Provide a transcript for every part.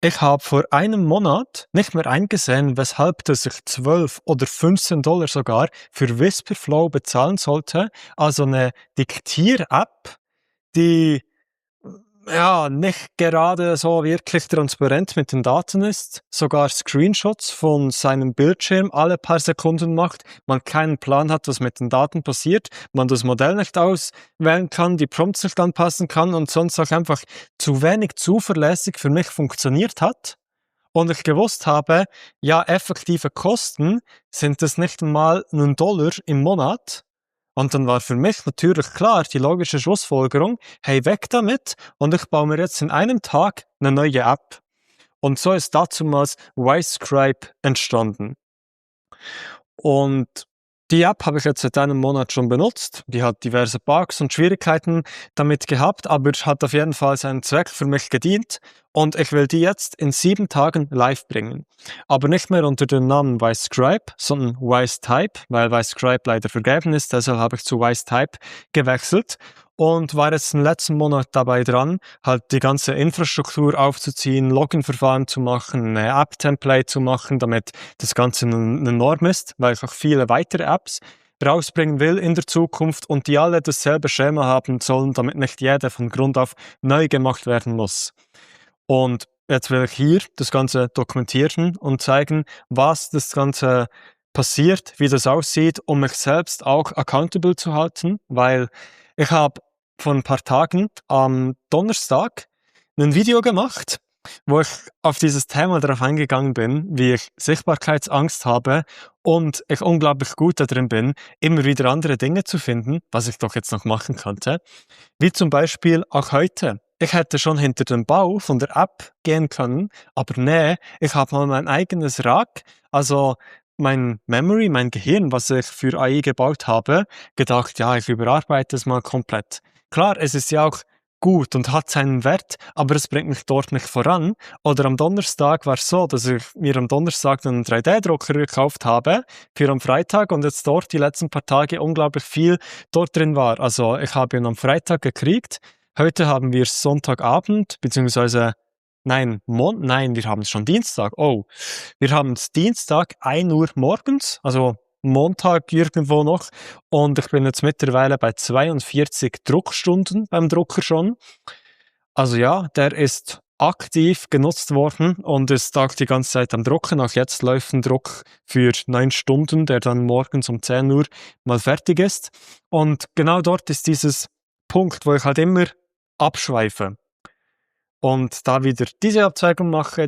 Ich habe vor einem Monat nicht mehr eingesehen, weshalb dass ich 12 oder $15 sogar für Whisperflow bezahlen sollte, also eine Diktier-App, die ja nicht gerade so wirklich transparent mit den Daten ist, sogar Screenshots von seinem Bildschirm alle paar Sekunden macht, man keinen Plan hat, was mit den Daten passiert, man das Modell nicht auswählen kann, die Prompts nicht anpassen kann und sonst auch einfach zu wenig zuverlässig für mich funktioniert hat. Und ich gewusst habe, ja, effektive Kosten sind es nicht einmal $1 im Monat. Und dann war für mich natürlich klar die logische Schlussfolgerung, hey, weg damit und ich baue mir jetzt in einem Tag eine neue App. Und so ist dazumals Wisescribe entstanden. Und die App habe ich jetzt seit einem Monat schon benutzt. Die hat diverse Bugs und Schwierigkeiten damit gehabt, aber hat auf jeden Fall seinen Zweck für mich gedient. Und ich will die jetzt in 7 Tagen live bringen. Aber nicht mehr unter dem Namen Wisescribe, sondern Wisetype, weil Wisescribe leider vergeben ist. Deshalb habe ich zu Wisetype gewechselt und war jetzt im letzten Monat dabei dran, halt die ganze Infrastruktur aufzuziehen, Login-Verfahren zu machen, eine App-Template zu machen, damit das Ganze eine Norm ist, weil ich auch viele weitere Apps rausbringen will in der Zukunft und die alle dasselbe Schema haben sollen, damit nicht jede von Grund auf neu gemacht werden muss. Und jetzt will ich hier das Ganze dokumentieren und zeigen, was das Ganze passiert, wie das aussieht, um mich selbst auch accountable zu halten, weil ich habe vor ein paar Tagen am Donnerstag ein Video gemacht, wo ich auf dieses Thema darauf eingegangen bin, wie ich Sichtbarkeitsangst habe und ich unglaublich gut darin bin, immer wieder andere Dinge zu finden, was ich doch jetzt noch machen könnte, wie zum Beispiel auch heute. Ich hätte schon hinter den Bau von der App gehen können, aber nee, ich habe mal mein eigenes Rack, also mein Memory, mein Gehirn, was ich für AI gebaut habe, gedacht, ja, ich überarbeite es mal komplett. Klar, es ist ja auch gut und hat seinen Wert, aber es bringt mich dort nicht voran. Oder am Donnerstag war es so, dass ich mir am Donnerstag einen 3D-Drucker gekauft habe für am Freitag und jetzt dort die letzten paar Tage unglaublich viel dort drin war. Also ich habe ihn am Freitag gekriegt. Heute haben wir Sonntagabend, beziehungsweise, nein, wir haben es schon Dienstag. Oh, wir haben es Dienstag, 1 Uhr morgens, also Montag irgendwo noch. Und ich bin jetzt mittlerweile bei 42 Druckstunden beim Drucker schon. Also ja, der ist aktiv genutzt worden und ist auch die ganze Zeit am Drucken. Auch jetzt läuft ein Druck für 9 Stunden, der dann morgens um 10 Uhr mal fertig ist. Und genau dort ist dieses Punkt, wo ich halt immer abschweife und da wieder diese Abzweigung mache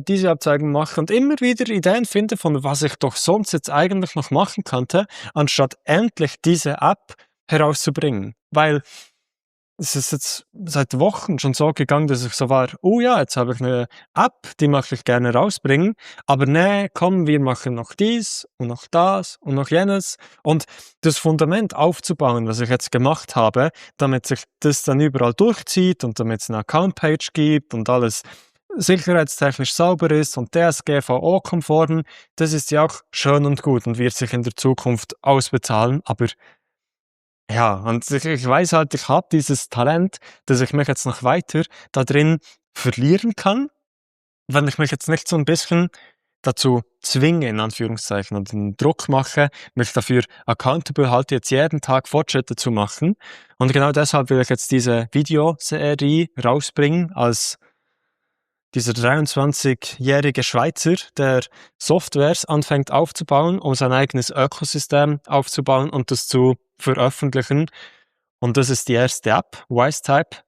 und immer wieder Ideen finde, von was ich doch sonst jetzt eigentlich noch machen könnte, anstatt endlich diese App herauszubringen. Weil es ist jetzt seit Wochen schon so gegangen, dass ich so war, oh ja, jetzt habe ich eine App, die möchte ich gerne rausbringen, aber nee, komm, wir machen noch dies und noch das und noch jenes. Und das Fundament aufzubauen, was ich jetzt gemacht habe, damit sich das dann überall durchzieht und damit es eine Account-Page gibt und alles sicherheitstechnisch sauber ist und DSGVO-konform, das ist ja auch schön und gut und wird sich in der Zukunft ausbezahlen, aber ja, und ich weiß halt, ich habe dieses Talent, dass ich mich jetzt noch weiter da drin verlieren kann, wenn ich mich jetzt nicht so ein bisschen dazu zwinge, in Anführungszeichen, und den Druck mache, mich dafür accountable halte, jetzt jeden Tag Fortschritte zu machen. Und genau deshalb will ich jetzt diese Videoserie rausbringen als dieser 23-jährige Schweizer, der Softwares anfängt aufzubauen, um sein eigenes Ökosystem aufzubauen und das zu veröffentlichen. Und das ist die erste App, Wisetype,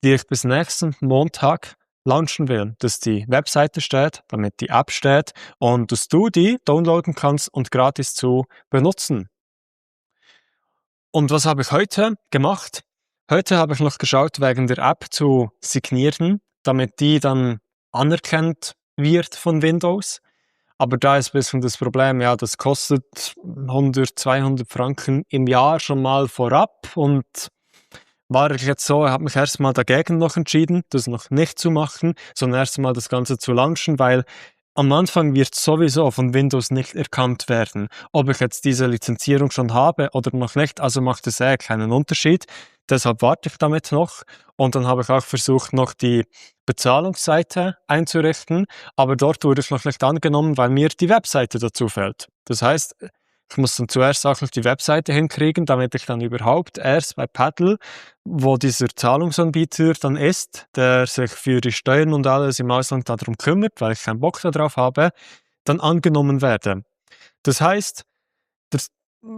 die ich bis nächsten Montag launchen will. Dass die Webseite steht, damit die App steht und dass du die downloaden kannst und gratis zu benutzen. Und was habe ich heute gemacht? Heute habe ich noch geschaut, wegen der App zu signieren, damit die dann anerkannt wird von Windows. Aber da ist ein bisschen das Problem, ja, das kostet 100, 200 Franken im Jahr schon mal vorab und war ich jetzt so, habe mich erstmal dagegen noch entschieden, das noch nicht zu machen, sondern erstmal das Ganze zu launchen, weil am Anfang wird sowieso von Windows nicht erkannt werden, ob ich jetzt diese Lizenzierung schon habe oder noch nicht, also macht es keinen Unterschied. Deshalb warte ich damit noch. Und dann habe ich auch versucht, noch die Bezahlungsseite einzurichten, aber dort wurde ich noch nicht angenommen, weil mir die Webseite dazu fehlt. Das heißt, ich muss dann zuerst auch noch die Webseite hinkriegen, damit ich dann überhaupt erst bei Paddle, wo dieser Zahlungsanbieter dann ist, der sich für die Steuern und alles im Ausland darum kümmert, weil ich keinen Bock darauf habe, dann angenommen werde. Das heißt, der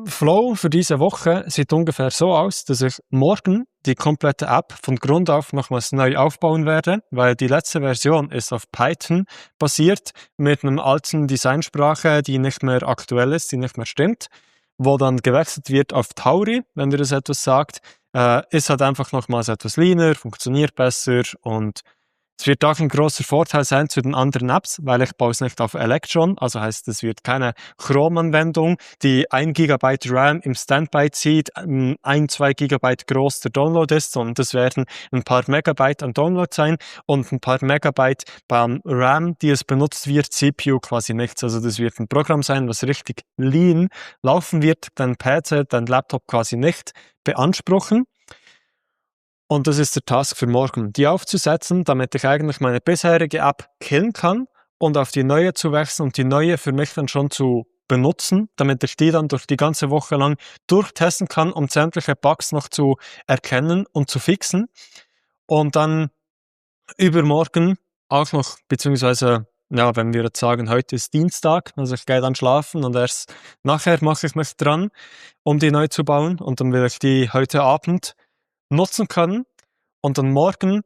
Flow für diese Woche sieht ungefähr so aus, dass ich morgen die komplette App von Grund auf nochmals neu aufbauen werde, weil die letzte Version ist auf Python basiert mit einem alten Designsprache, die nicht mehr aktuell ist, die nicht mehr stimmt, wo dann gewechselt wird auf Tauri, wenn dir das etwas sagt. Ist halt einfach nochmals etwas leaner, funktioniert besser und es wird auch ein großer Vorteil sein zu den anderen Apps, weil ich baue es nicht auf Electron, also heißt, es wird keine Chrome-Anwendung, die 1 GB RAM im Standby zieht, 1-2 GB groß der Download ist, sondern das werden ein paar Megabyte an Download sein und ein paar Megabyte beim RAM, die es benutzt wird, CPU quasi nichts. Also das wird ein Programm sein, was richtig lean laufen wird, dein PC, dein Laptop quasi nicht beanspruchen. Und das ist der Task für morgen, die aufzusetzen, damit ich eigentlich meine bisherige App killen kann und auf die neue zu wechseln und die neue für mich dann schon zu benutzen, damit ich die dann durch die ganze Woche lang durchtesten kann, um sämtliche Bugs noch zu erkennen und zu fixen. Und dann übermorgen auch noch, beziehungsweise, ja, wenn wir jetzt sagen, heute ist Dienstag, also ich gehe dann schlafen und erst nachher mache ich mich dran, um die neu zu bauen und dann will ich die heute Abend nutzen können und dann morgen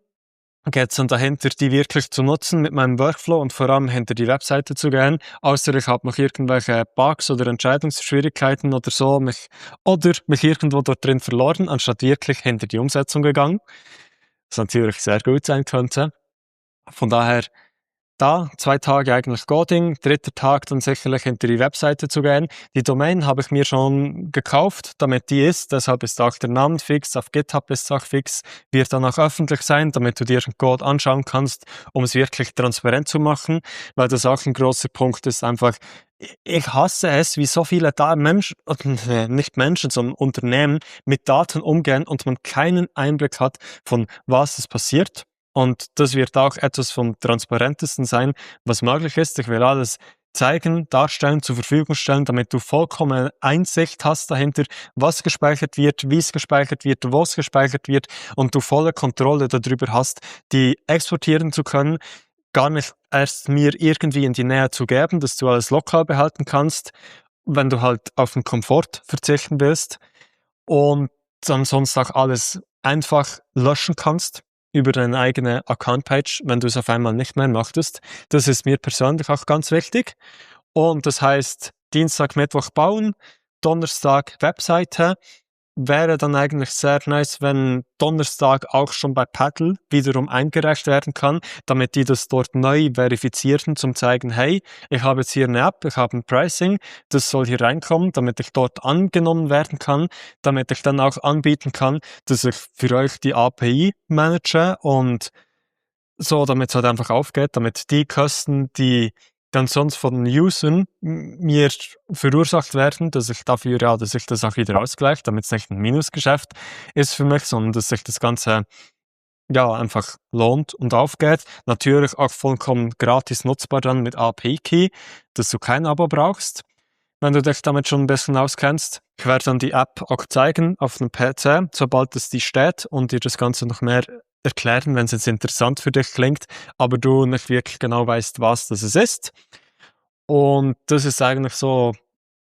geht es dann dahinter, die wirklich zu nutzen mit meinem Workflow und vor allem hinter die Webseite zu gehen, außer ich habe noch irgendwelche Bugs oder Entscheidungsschwierigkeiten oder so, mich irgendwo dort drin verloren, anstatt wirklich hinter die Umsetzung gegangen, was natürlich sehr gut sein könnte. Von daher da 2 Tage eigentlich Coding, 3. Tag dann sicherlich hinter die Webseite zu gehen. Die Domain habe ich mir schon gekauft, damit die ist, deshalb ist auch der Name fix, auf GitHub ist es auch fix, wird dann auch öffentlich sein, damit du dir den Code anschauen kannst, um es wirklich transparent zu machen, weil das auch ein großer Punkt ist, einfach, ich hasse es, wie so viele Menschen, nicht Menschen, sondern Unternehmen mit Daten umgehen und man keinen Einblick hat, von was es passiert. Und das wird auch etwas vom Transparentesten sein, was möglich ist. Ich will alles zeigen, darstellen, zur Verfügung stellen, damit du vollkommen Einsicht hast dahinter, was gespeichert wird, wie es gespeichert wird, wo es gespeichert wird und du volle Kontrolle darüber hast, die exportieren zu können, gar nicht erst mir irgendwie in die Nähe zu geben, dass du alles lokal behalten kannst, wenn du halt auf den Komfort verzichten willst und dann sonst auch alles einfach löschen kannst über deine eigene Account-Page, wenn du es auf einmal nicht mehr möchtest. Das ist mir persönlich auch ganz wichtig. Und das heißt, Dienstag, Mittwoch bauen, Donnerstag Webseite. Wäre dann eigentlich sehr nice, wenn Donnerstag auch schon bei Paddle wiederum eingereicht werden kann, damit die das dort neu verifizieren, zum zeigen, hey, ich habe jetzt hier eine App, ich habe ein Pricing, das soll hier reinkommen, damit ich dort angenommen werden kann, damit ich dann auch anbieten kann, dass ich für euch die API manage und so, damit es halt einfach aufgeht, damit die Kosten, die dann sonst von den Usern mir verursacht werden, dass ich dafür, ja, dass ich das auch wieder ausgleiche, damit es nicht ein Minusgeschäft ist für mich, sondern dass sich das Ganze, ja, einfach lohnt und aufgeht. Natürlich auch vollkommen gratis nutzbar dann mit API-Key, dass du kein Abo brauchst, wenn du dich damit schon ein bisschen auskennst. Ich werde dann die App auch zeigen auf dem PC, sobald es die steht und dir das Ganze noch mehr erklären, wenn es jetzt interessant für dich klingt, aber du nicht wirklich genau weißt, was das ist. Und das ist eigentlich so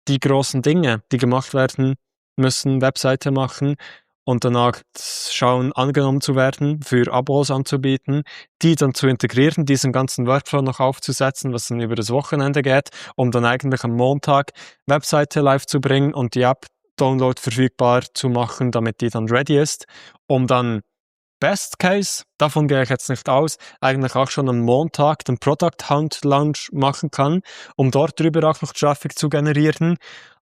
die großen Dinge, die gemacht werden müssen, Webseite machen und danach schauen, angenommen zu werden, für Abos anzubieten, die dann zu integrieren, diesen ganzen Workflow noch aufzusetzen, was dann über das Wochenende geht, um dann eigentlich am Montag Webseite live zu bringen und die App Download verfügbar zu machen, damit die dann ready ist, um dann Best Case, davon gehe ich jetzt nicht aus, eigentlich auch schon am Montag den Product Hunt Launch machen kann, um dort drüber auch noch Traffic zu generieren.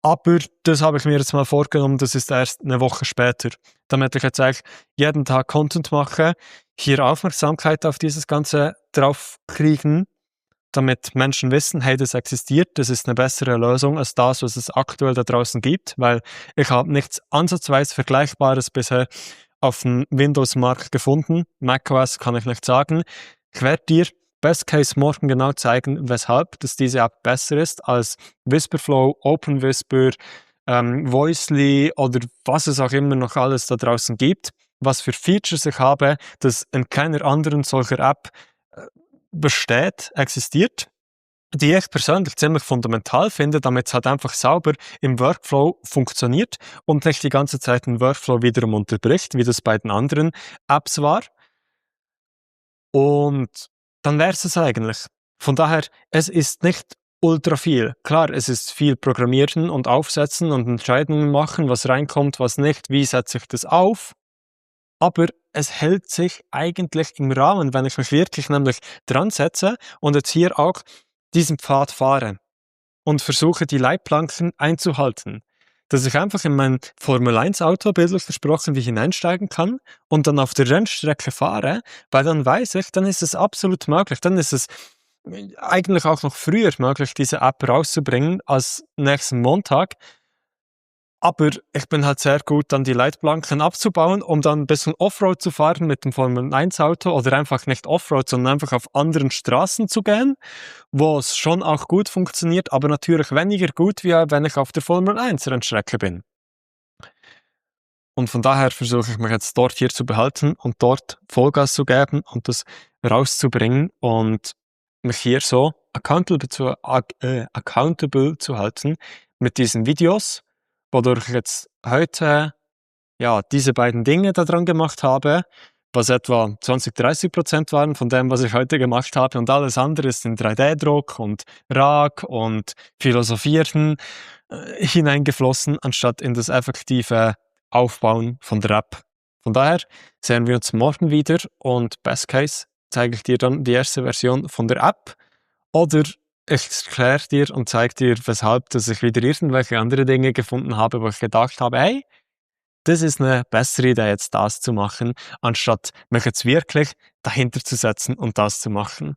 Aber das habe ich mir jetzt mal vorgenommen, das ist erst eine Woche später, damit ich jetzt eigentlich jeden Tag Content mache, hier Aufmerksamkeit auf dieses Ganze drauf kriegen, damit Menschen wissen, hey, das existiert, das ist eine bessere Lösung als das, was es aktuell da draußen gibt, weil ich habe nichts ansatzweise Vergleichbares bisher auf dem Windows-Markt gefunden. macOS kann ich nicht sagen. Ich werde dir Best Case morgen genau zeigen, weshalb dass diese App besser ist als Whisperflow, OpenWhisper, Voicely oder was es auch immer noch alles da draußen gibt, was für Features ich habe, das in keiner anderen solcher App existiert, die ich persönlich ziemlich fundamental finde, damit es halt einfach sauber im Workflow funktioniert und nicht die ganze Zeit den Workflow wiederum unterbricht, wie das bei den anderen Apps war. Und dann wäre es eigentlich. Von daher, es ist nicht ultra viel. Klar, es ist viel Programmieren und Aufsetzen und Entscheidungen machen, was reinkommt, was nicht, wie setze ich das auf. Aber es hält sich eigentlich im Rahmen, wenn ich mich wirklich nämlich dran setze und jetzt hier auch diesen Pfad fahre und versuche, die Leitplanken einzuhalten. Dass ich einfach in mein Formel-1-Auto, bildlich gesprochen, wie hineinsteigen kann und dann auf der Rennstrecke fahre, weil dann weiß ich, dann ist es absolut möglich. Dann ist es eigentlich auch noch früher möglich, diese App rauszubringen als nächsten Montag. Aber ich bin halt sehr gut, dann die Leitplanken abzubauen, um dann ein bisschen Offroad zu fahren mit dem Formel-1-Auto oder einfach nicht Offroad, sondern einfach auf anderen Straßen zu gehen, wo es schon auch gut funktioniert, aber natürlich weniger gut, wie wenn ich auf der Formel-1-Rennstrecke bin. Und von daher versuche ich mich jetzt dort hier zu behalten und dort Vollgas zu geben und das rauszubringen und mich hier so accountable zu halten mit diesen Videos, wodurch ich jetzt heute diese beiden Dinge daran gemacht habe, was etwa 20-30% waren von dem, was ich heute gemacht habe, und alles andere ist in 3D-Druck und RAG und Philosophieren hineingeflossen, anstatt in das effektive Aufbauen von der App. Von daher sehen wir uns morgen wieder und Best Case zeige ich dir dann die erste Version von der App oder ich erkläre dir und zeige dir, weshalb dass ich wieder irgendwelche andere Dinge gefunden habe, wo ich gedacht habe, hey, das ist eine bessere Idee, jetzt das zu machen, anstatt mich jetzt wirklich dahinter zu setzen und das zu machen.